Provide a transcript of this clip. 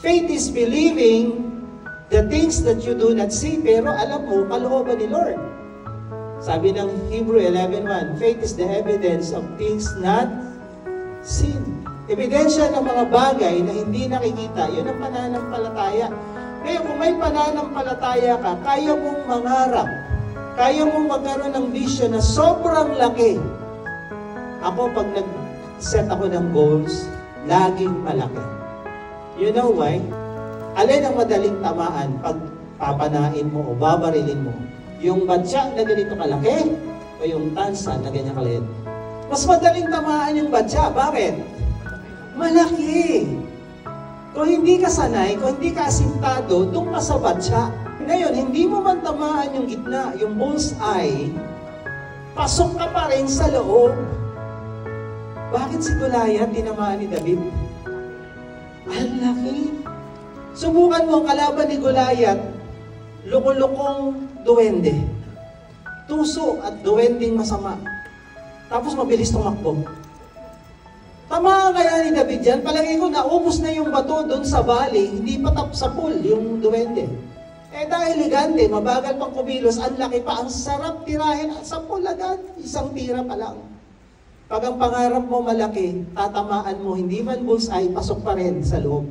Faith is believing the things that you do not see, pero alam mo, kalooban ni Lord. Sabi ng Hebrew 11:1, faith is the evidence of things not seen. Ebidensya ng mga bagay na hindi nakikita, yun ang pananampalataya. Kaya kung may pananampalataya ka, kaya mong mangarap, kaya mong magkaroon ng vision na sobrang laki. Ako, pag nag-set ako ng goals, laging malaki. You know why? Alin ang madaling tamaan pag papanain mo o babarilin mo? Yung batya na ganito kalaki o yung tansa na ganyan kaliit? Mas madaling tamaan yung batya. Bakit? Malaki. Kung hindi ka sanay, kung hindi ka asintado, doon ka sa batya. Ngayon, hindi mo man tamaan yung gitna, yung bullseye, pasok ka pa rin sa loob. Bakit si Goliath tinamaan ni David? Ang laki. Subukan mo ang kalaban ni Goliath, lukulukong duwende. Tuso at duwending masama. Tapos mabilis tumakbo. Tama kaya ni David yan? Palagi ko naubos na yung bato doon sa valley, hindi pa tapos sa pool yung duwende. Dahil ligante, mabagal pang kumilos, ang laki pa, ang sarap tirahin sa pool agad. Isang tira pa lang. Pag ang pangarap mo malaki, tatamaan mo, hindi man bullseye, pasok pa rin sa loob.